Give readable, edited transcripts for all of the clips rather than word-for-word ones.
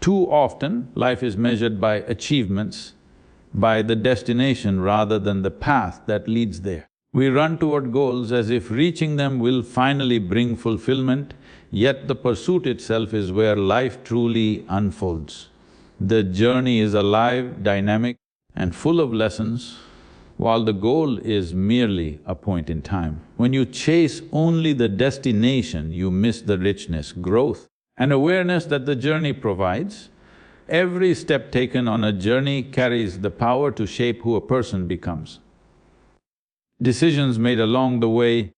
Too often, life is measured by achievements, by the destination rather than the path that leads there. We run toward goals as if reaching them will finally bring fulfillment, yet the pursuit itself is where life truly unfolds. The journey is alive, dynamic, and full of lessons, while the goal is merely a point in time. When you chase only the destination, you miss the richness, growth, and awareness that the journey provides. Every step taken on a journey carries the power to shape who a person becomes. Decisions made along the way,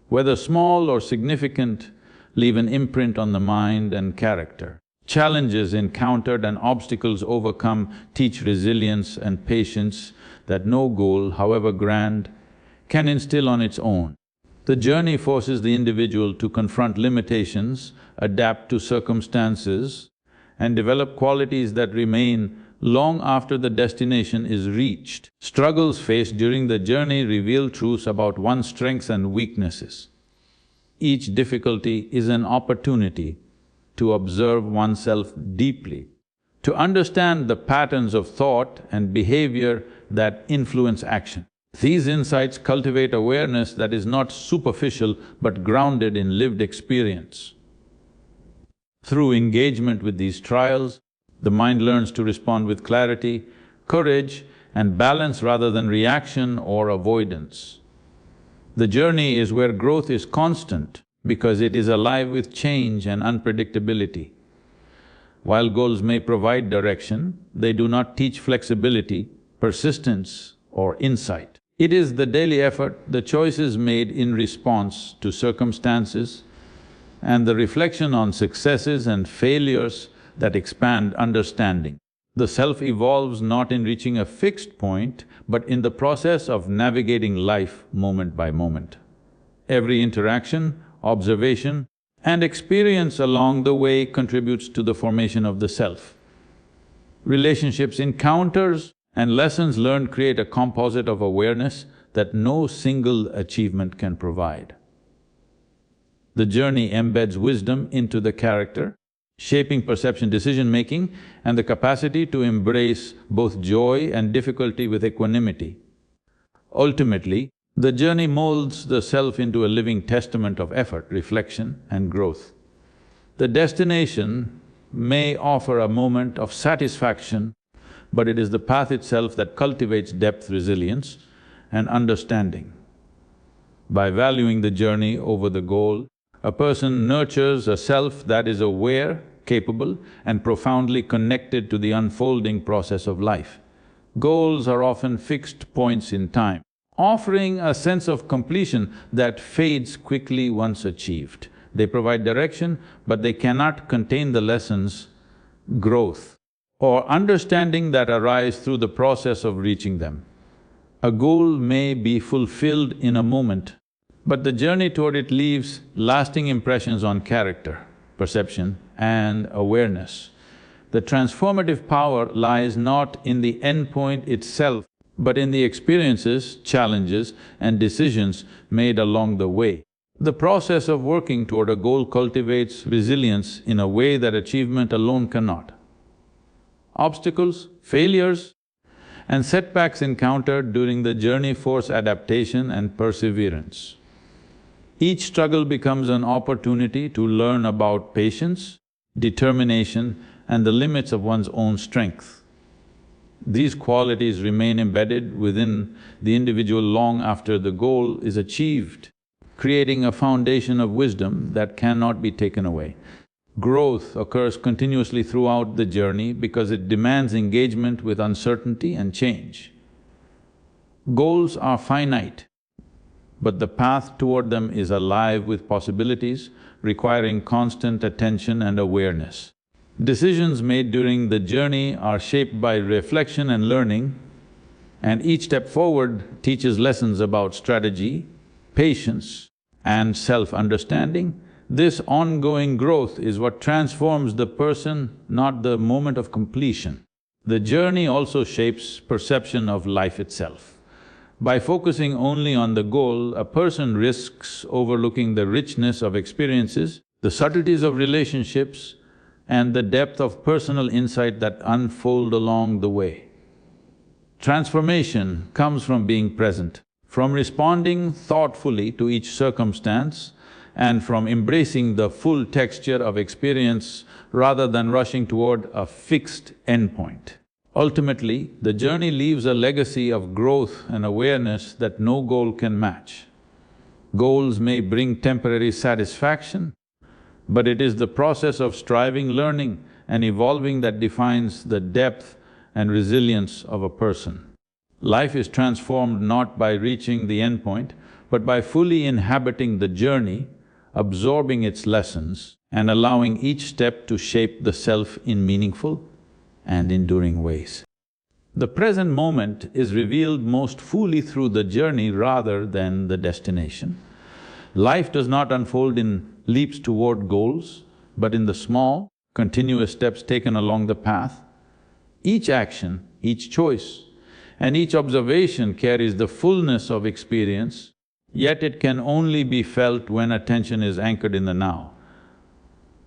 whether small or significant, leave an imprint on the mind and character. Challenges encountered and obstacles overcome teach resilience and patience that no goal, however grand, can instill on its own. The journey forces the individual to confront limitations, adapt to circumstances, and develop qualities that remain long after the destination is reached. Struggles faced during the journey reveal truths about one's strengths and weaknesses. Each difficulty is an opportunity to observe oneself deeply, to understand the patterns of thought and behavior that influence action. These insights cultivate awareness that is not superficial but grounded in lived experience. Through engagement with these trials, the mind learns to respond with clarity, courage, and balance rather than reaction or avoidance. The journey is where growth is constant because it is alive with change and unpredictability. While goals may provide direction, they do not teach flexibility, persistence, or insight. It is the daily effort, the choices made in response to circumstances, and the reflection on successes and failures that expand understanding. The self evolves not in reaching a fixed point, but in the process of navigating life moment by moment. Every interaction, observation, and experience along the way contributes to the formation of the self. Relationships, encounters, and lessons learned create a composite of awareness that no single achievement can provide. The journey embeds wisdom into the character, shaping perception, decision-making, and the capacity to embrace both joy and difficulty with equanimity. Ultimately, the journey molds the self into a living testament of effort, reflection, and growth. The destination may offer a moment of satisfaction, but it is the path itself that cultivates depth, resilience, and understanding. By valuing the journey over the goal, a person nurtures a self that is aware, capable, and profoundly connected to the unfolding process of life. Goals are often fixed points in time, offering a sense of completion that fades quickly once achieved. They provide direction, but they cannot contain the lessons, growth, or understanding that arise through the process of reaching them. A goal may be fulfilled in a moment, but the journey toward it leaves lasting impressions on character, perception, and awareness. The transformative power lies not in the endpoint itself, but in the experiences, challenges, and decisions made along the way. The process of working toward a goal cultivates resilience in a way that achievement alone cannot. Obstacles, failures, and setbacks encountered during the journey force adaptation and perseverance. Each struggle becomes an opportunity to learn about patience, determination, and the limits of one's own strength. These qualities remain embedded within the individual long after the goal is achieved, creating a foundation of wisdom that cannot be taken away. Growth occurs continuously throughout the journey because it demands engagement with uncertainty and change. Goals are finite, but the path toward them is alive with possibilities, requiring constant attention and awareness. Decisions made during the journey are shaped by reflection and learning, and each step forward teaches lessons about strategy, patience, and self-understanding. This ongoing growth is what transforms the person, not the moment of completion. The journey also shapes perception of life itself. By focusing only on the goal, a person risks overlooking the richness of experiences, the subtleties of relationships, and the depth of personal insight that unfold along the way. Transformation comes from being present, from responding thoughtfully to each circumstance, and from embracing the full texture of experience rather than rushing toward a fixed endpoint. Ultimately, the journey leaves a legacy of growth and awareness that no goal can match. Goals may bring temporary satisfaction, but it is the process of striving, learning and evolving that defines the depth and resilience of a person. Life is transformed not by reaching the endpoint, but by fully inhabiting the journey, absorbing its lessons, and allowing each step to shape the self in meaningful and enduring ways. The present moment is revealed most fully through the journey rather than the destination. Life does not unfold in leaps toward goals, but in the small, continuous steps taken along the path. Each action, each choice, and each observation carries the fullness of experience, yet it can only be felt when attention is anchored in the now.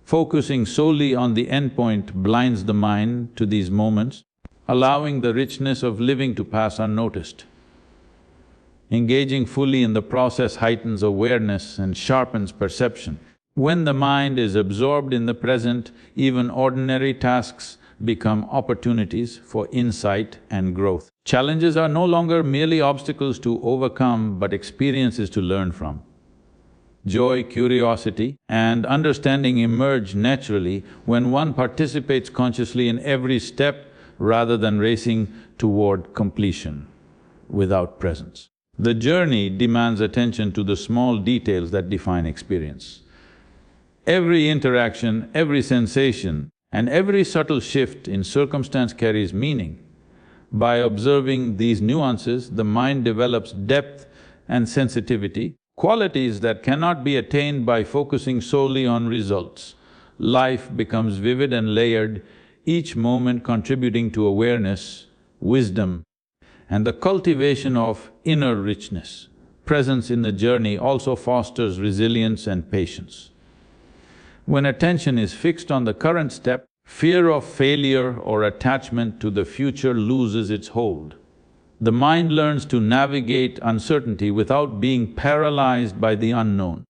Focusing solely on the endpoint blinds the mind to these moments, allowing the richness of living to pass unnoticed. Engaging fully in the process heightens awareness and sharpens perception. When the mind is absorbed in the present, even ordinary tasks become opportunities for insight and growth. Challenges are no longer merely obstacles to overcome, but experiences to learn from. Joy, curiosity, and understanding emerge naturally when one participates consciously in every step rather than racing toward completion without presence. The journey demands attention to the small details that define experience. Every interaction, every sensation, and every subtle shift in circumstance carries meaning. By observing these nuances, the mind develops depth and sensitivity, qualities that cannot be attained by focusing solely on results. Life becomes vivid and layered, each moment contributing to awareness, wisdom, and the cultivation of inner richness. Presence in the journey also fosters resilience and patience. When attention is fixed on the current step, fear of failure or attachment to the future loses its hold. The mind learns to navigate uncertainty without being paralyzed by the unknown,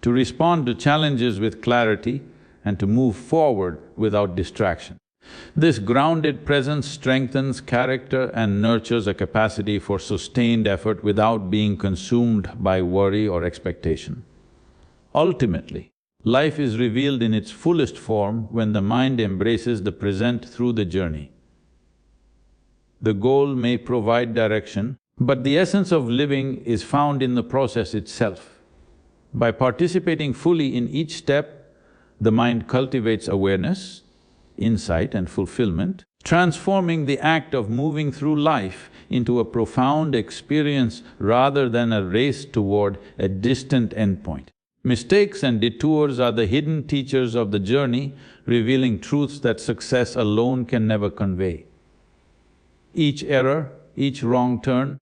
to respond to challenges with clarity and to move forward without distraction. This grounded presence strengthens character and nurtures a capacity for sustained effort without being consumed by worry or expectation. Ultimately, life is revealed in its fullest form when the mind embraces the present through the journey. The goal may provide direction, but the essence of living is found in the process itself. By participating fully in each step, the mind cultivates awareness, insight and fulfillment, transforming the act of moving through life into a profound experience rather than a race toward a distant endpoint. Mistakes and detours are the hidden teachers of the journey, revealing truths that success alone can never convey. Each error, each wrong turn,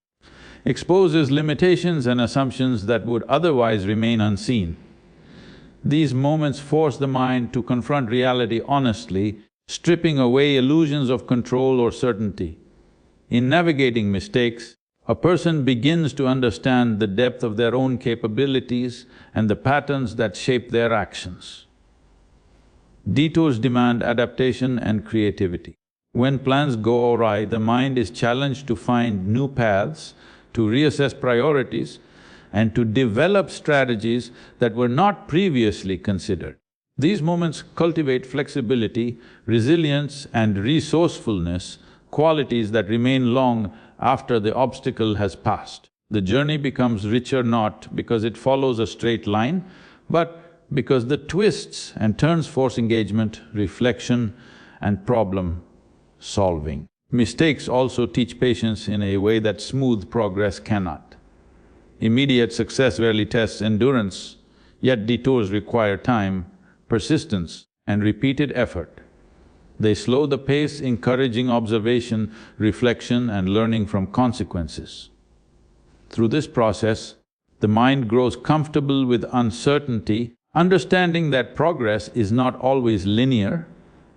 exposes limitations and assumptions that would otherwise remain unseen. These moments force the mind to confront reality honestly, stripping away illusions of control or certainty. In navigating mistakes, a person begins to understand the depth of their own capabilities and the patterns that shape their actions. Detours demand adaptation and creativity. When plans go awry, the mind is challenged to find new paths, to reassess priorities, and to develop strategies that were not previously considered. These moments cultivate flexibility, resilience and resourcefulness, qualities that remain long after the obstacle has passed. The journey becomes richer not because it follows a straight line, but because the twists and turns force engagement, reflection and problem solving. Mistakes also teach patience in a way that smooth progress cannot. Immediate success rarely tests endurance, yet detours require time, persistence and repeated effort. They slow the pace, encouraging observation, reflection and learning from consequences. Through this process, the mind grows comfortable with uncertainty, Understanding that progress is not always linear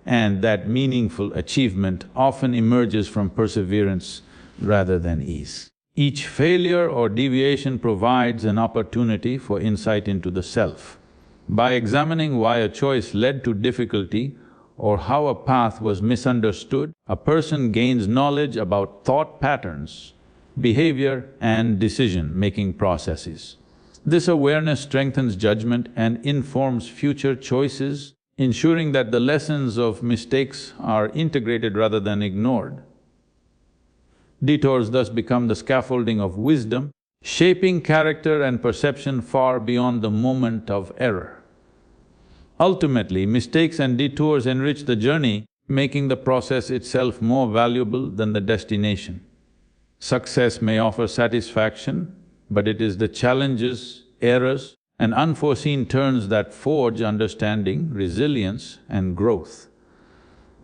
and that meaningful achievement often emerges from perseverance rather than ease. Each failure or deviation provides an opportunity for insight into the self. By examining why a choice led to difficulty or how a path was misunderstood, a person gains knowledge about thought patterns, behavior, and decision-making processes. This awareness strengthens judgment and informs future choices, ensuring that the lessons of mistakes are integrated rather than ignored. Detours thus become the scaffolding of wisdom, shaping character and perception far beyond the moment of error. Ultimately, mistakes and detours enrich the journey, making the process itself more valuable than the destination. Success may offer satisfaction, but it is the challenges, errors, and unforeseen turns that forge understanding, resilience, and growth.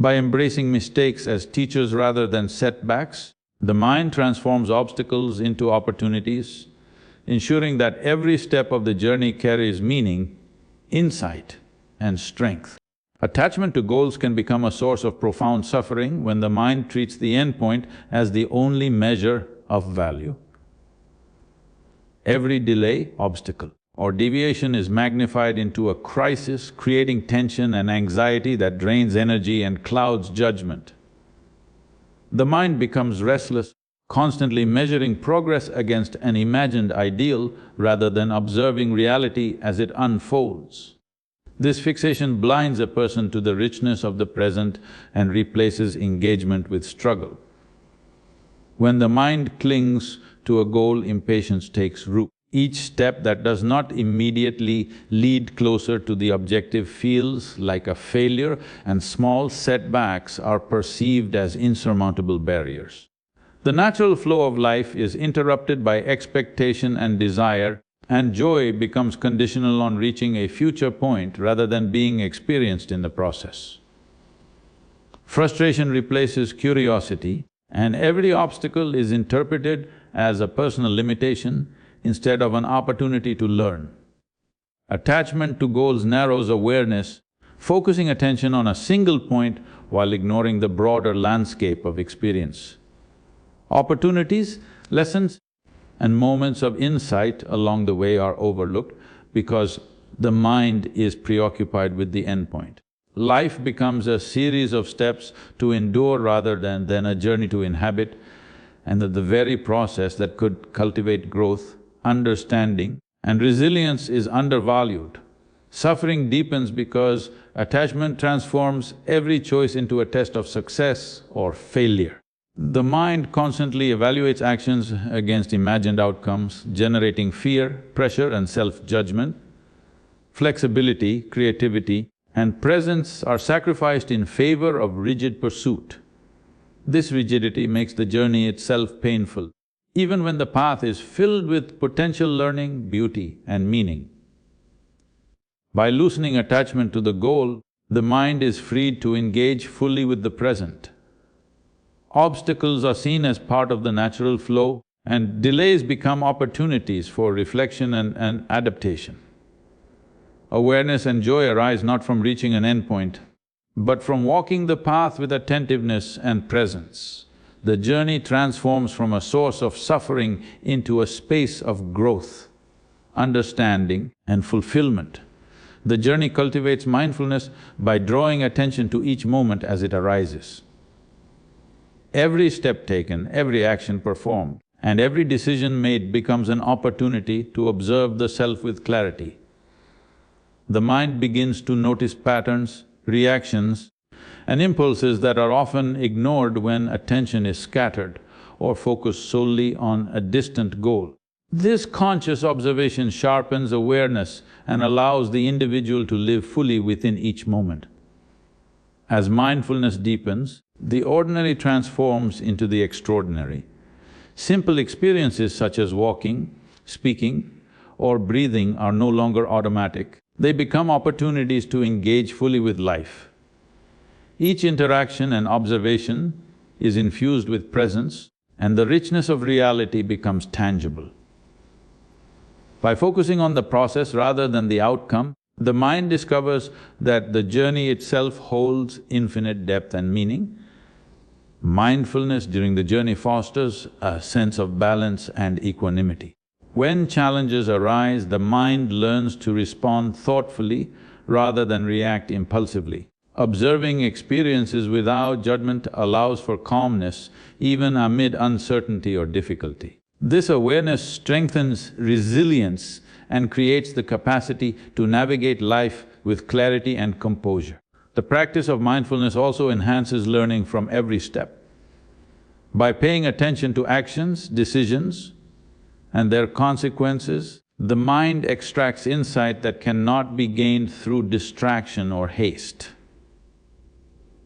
By embracing mistakes as teachers rather than setbacks, the mind transforms obstacles into opportunities, ensuring that every step of the journey carries meaning, insight, and strength. Attachment to goals can become a source of profound suffering when the mind treats the endpoint as the only measure of value. Every delay, obstacle, or deviation is magnified into a crisis, creating tension and anxiety that drains energy and clouds judgment. The mind becomes restless, constantly measuring progress against an imagined ideal rather than observing reality as it unfolds. This fixation blinds a person to the richness of the present and replaces engagement with struggle. When the mind clings to a goal, impatience takes root. Each step that does not immediately lead closer to the objective feels like a failure, and small setbacks are perceived as insurmountable barriers. The natural flow of life is interrupted by expectation and desire, and joy becomes conditional on reaching a future point rather than being experienced in the process. Frustration replaces curiosity, and every obstacle is interpreted as a personal limitation instead of an opportunity to learn. Attachment to goals narrows awareness, focusing attention on a single point while ignoring the broader landscape of experience. Opportunities, lessons, and moments of insight along the way are overlooked because the mind is preoccupied with the endpoint. Life becomes a series of steps to endure rather than a journey to inhabit, and that the very process that could cultivate growth, understanding, and resilience is undervalued. Suffering deepens because attachment transforms every choice into a test of success or failure. The mind constantly evaluates actions against imagined outcomes, generating fear, pressure, and self-judgment. Flexibility, creativity, and presence are sacrificed in favor of rigid pursuit. This rigidity makes the journey itself painful, even when the path is filled with potential learning, beauty, and meaning. By loosening attachment to the goal, the mind is freed to engage fully with the present. Obstacles are seen as part of the natural flow, and delays become opportunities for reflection and adaptation. Awareness and joy arise not from reaching an endpoint, but from walking the path with attentiveness and presence. The journey transforms from a source of suffering into a space of growth, understanding, and fulfillment. The journey cultivates mindfulness by drawing attention to each moment as it arises. Every step taken, every action performed, and every decision made becomes an opportunity to observe the self with clarity. The mind begins to notice patterns, reactions, and impulses that are often ignored when attention is scattered or focused solely on a distant goal. This conscious observation sharpens awareness and allows the individual to live fully within each moment. As mindfulness deepens, the ordinary transforms into the extraordinary. Simple experiences such as walking, speaking, or breathing are no longer automatic. They become opportunities to engage fully with life. Each interaction and observation is infused with presence, and the richness of reality becomes tangible. By focusing on the process rather than the outcome, The mind discovers that the journey itself holds infinite depth and meaning. Mindfulness during the journey fosters a sense of balance and equanimity. When challenges arise, the mind learns to respond thoughtfully rather than react impulsively. Observing experiences without judgment allows for calmness even amid uncertainty or difficulty. This awareness strengthens resilience and creates the capacity to navigate life with clarity and composure. The practice of mindfulness also enhances learning from every step. By paying attention to actions, decisions, and their consequences, the mind extracts insight that cannot be gained through distraction or haste.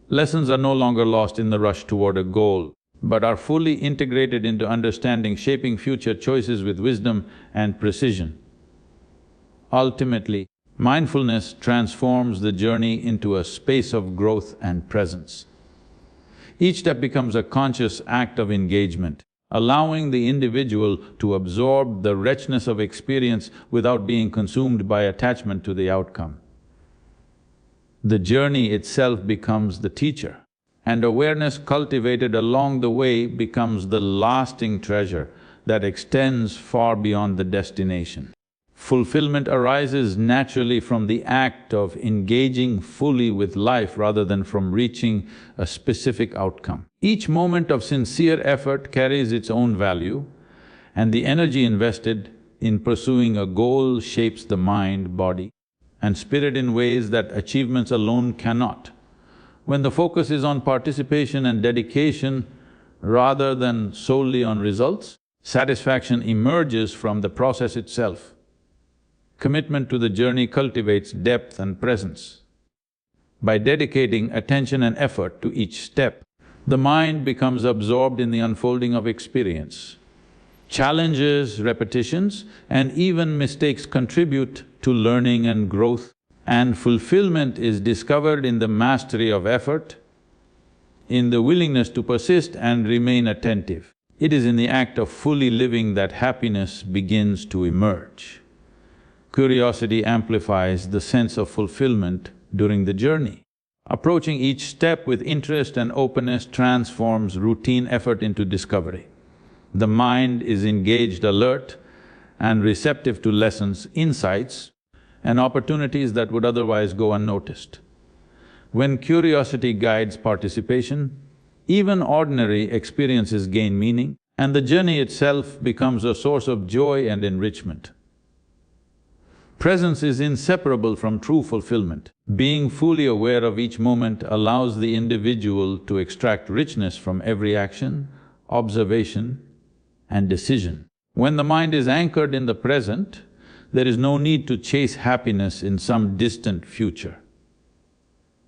Lessons are no longer lost in the rush toward a goal, but are fully integrated into understanding, shaping future choices with wisdom and precision. Ultimately, mindfulness transforms the journey into a space of growth and presence. Each step becomes a conscious act of engagement, allowing the individual to absorb the richness of experience without being consumed by attachment to the outcome. The journey itself becomes the teacher, and awareness cultivated along the way becomes the lasting treasure that extends far beyond the destination. Fulfillment arises naturally from the act of engaging fully with life rather than from reaching a specific outcome. Each moment of sincere effort carries its own value, and the energy invested in pursuing a goal shapes the mind, body, and spirit in ways that achievements alone cannot. When the focus is on participation and dedication rather than solely on results, satisfaction emerges from the process itself. Commitment to the journey cultivates depth and presence. By dedicating attention and effort to each step, the mind becomes absorbed in the unfolding of experience. Challenges, repetitions, and even mistakes contribute to learning and growth, and fulfillment is discovered in the mastery of effort, in the willingness to persist and remain attentive. It is in the act of fully living that happiness begins to emerge. Curiosity amplifies the sense of fulfillment during the journey. Approaching each step with interest and openness transforms routine effort into discovery. The mind is engaged, alert, and receptive to lessons, insights, and opportunities that would otherwise go unnoticed. When curiosity guides participation, even ordinary experiences gain meaning, and the journey itself becomes a source of joy and enrichment. Presence is inseparable from true fulfillment. Being fully aware of each moment allows the individual to extract richness from every action, observation, and decision. When the mind is anchored in the present, there is no need to chase happiness in some distant future.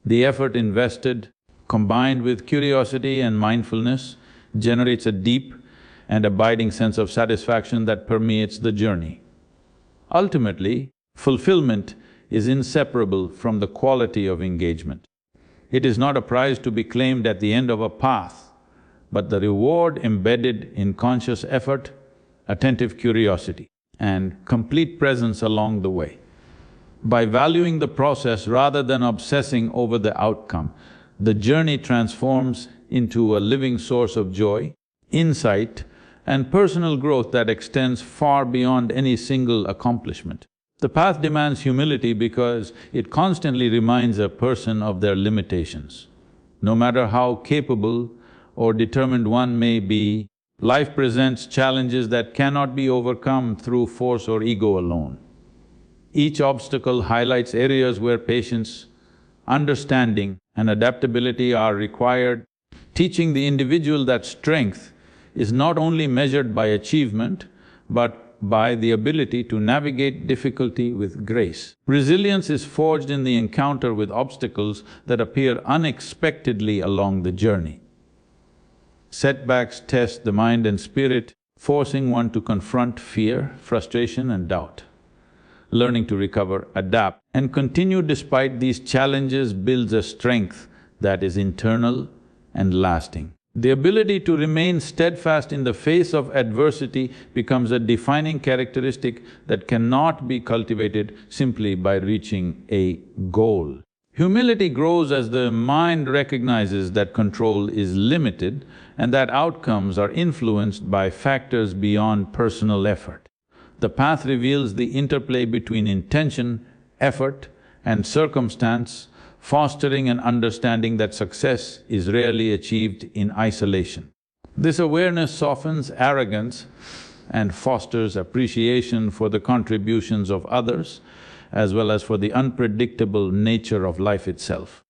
The effort invested, combined with curiosity and mindfulness, generates a deep and abiding sense of satisfaction that permeates the journey. Ultimately, fulfillment is inseparable from the quality of engagement. It is not a prize to be claimed at the end of a path, but the reward embedded in conscious effort, attentive curiosity, and complete presence along the way. By valuing the process rather than obsessing over the outcome, the journey transforms into a living source of joy, insight, and personal growth that extends far beyond any single accomplishment. The path demands humility because it constantly reminds a person of their limitations. No matter how capable or determined one may be, life presents challenges that cannot be overcome through force or ego alone. Each obstacle highlights areas where patience, understanding, and adaptability are required, teaching the individual that strength is not only measured by achievement, but by the ability to navigate difficulty with grace. Resilience is forged in the encounter with obstacles that appear unexpectedly along the journey. Setbacks test the mind and spirit, forcing one to confront fear, frustration, and doubt. Learning to recover, adapt, and continue despite these challenges builds a strength that is internal and lasting. The ability to remain steadfast in the face of adversity becomes a defining characteristic that cannot be cultivated simply by reaching a goal. Humility grows as the mind recognizes that control is limited and that outcomes are influenced by factors beyond personal effort. The path reveals the interplay between intention, effort, and circumstance, fostering an understanding that success is rarely achieved in isolation. This awareness softens arrogance and fosters appreciation for the contributions of others, as well as for the unpredictable nature of life itself.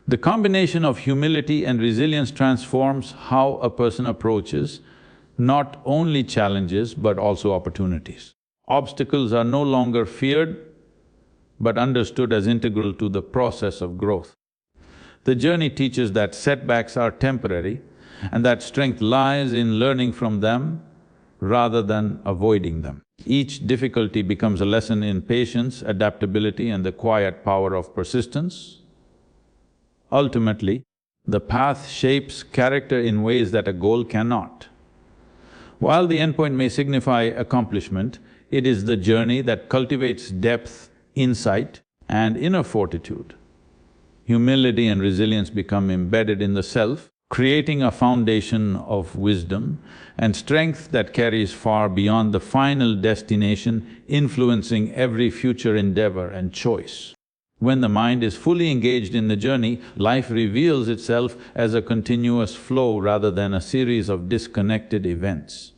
The combination of humility and resilience transforms how a person approaches not only challenges but also opportunities. Obstacles are no longer feared but understood as integral to the process of growth. The journey teaches that setbacks are temporary and that strength lies in learning from them rather than avoiding them. Each difficulty becomes a lesson in patience, adaptability, and the quiet power of persistence. Ultimately, the path shapes character in ways that a goal cannot. While the endpoint may signify accomplishment, it is the journey that cultivates depth, insight, and inner fortitude. Humility and resilience become embedded in the self, creating a foundation of wisdom and strength that carries far beyond the final destination, influencing every future endeavor and choice. When the mind is fully engaged in the journey, life reveals itself as a continuous flow rather than a series of disconnected events.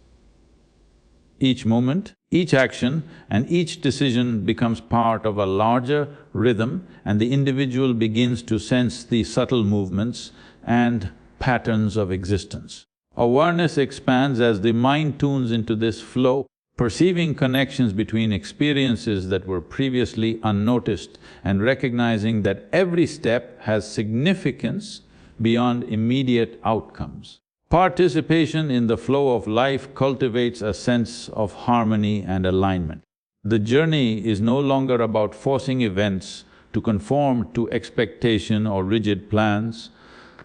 Each moment, each action, and each decision becomes part of a larger rhythm, and the individual begins to sense the subtle movements and patterns of existence. Awareness expands as the mind tunes into this flow, perceiving connections between experiences that were previously unnoticed and recognizing that every step has significance beyond immediate outcomes. Participation in the flow of life cultivates a sense of harmony and alignment. The journey is no longer about forcing events to conform to expectation or rigid plans,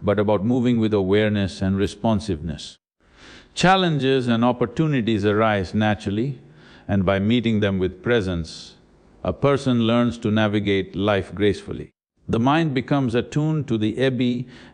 but about moving with awareness and responsiveness. Challenges and opportunities arise naturally, and by meeting them with presence, a person learns to navigate life gracefully. The mind becomes attuned to the ebb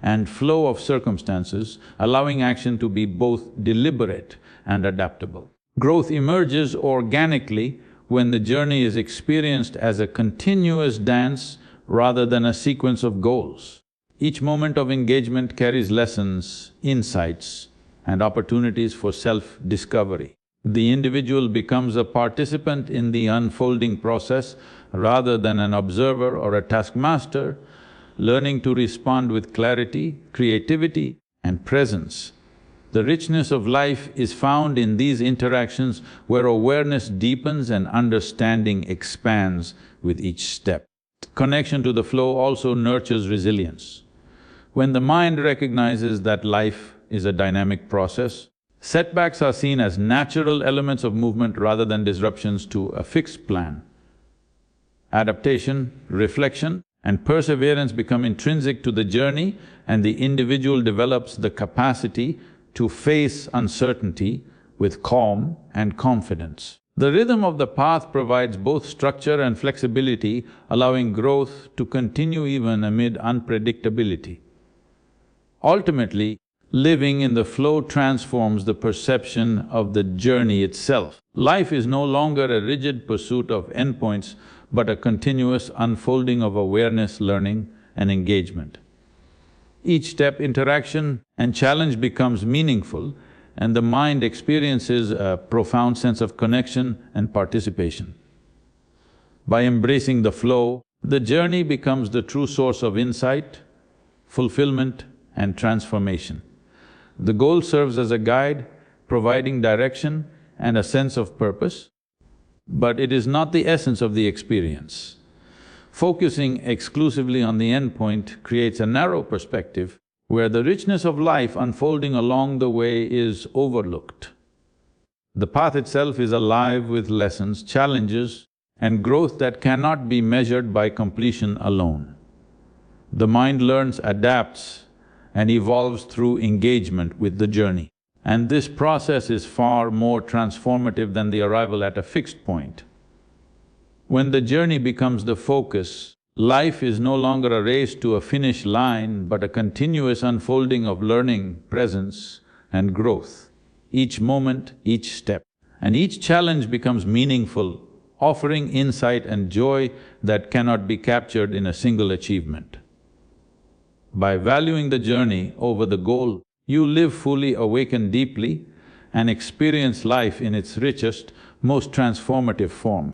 and flow of circumstances, allowing action to be both deliberate and adaptable. Growth emerges organically when the journey is experienced as a continuous dance rather than a sequence of goals. Each moment of engagement carries lessons, insights, and opportunities for self-discovery. The individual becomes a participant in the unfolding process rather than an observer or a taskmaster, learning to respond with clarity, creativity, and presence. The richness of life is found in these interactions where awareness deepens and understanding expands with each step. Connection to the flow also nurtures resilience. When the mind recognizes that life is a dynamic process, setbacks are seen as natural elements of movement rather than disruptions to a fixed plan. Adaptation, reflection, and perseverance become intrinsic to the journey, and the individual develops the capacity to face uncertainty with calm and confidence. The rhythm of the path provides both structure and flexibility, allowing growth to continue even amid unpredictability. Ultimately, living in the flow transforms the perception of the journey itself. Life is no longer a rigid pursuit of endpoints, but a continuous unfolding of awareness, learning, and engagement. Each step, interaction, and challenge becomes meaningful, and the mind experiences a profound sense of connection and participation. By embracing the flow, the journey becomes the true source of insight, fulfillment, and transformation. The goal serves as a guide, providing direction and a sense of purpose, but it is not the essence of the experience. Focusing exclusively on the endpoint creates a narrow perspective where the richness of life unfolding along the way is overlooked. The path itself is alive with lessons, challenges, and growth that cannot be measured by completion alone. The mind learns, adapts, and evolves through engagement with the journey. And this process is far more transformative than the arrival at a fixed point. When the journey becomes the focus, life is no longer a race to a finish line but a continuous unfolding of learning, presence, and growth. Each moment, each step, and each challenge becomes meaningful, offering insight and joy that cannot be captured in a single achievement. By valuing the journey over the goal, you live fully, awaken deeply, and experience life in its richest, most transformative form.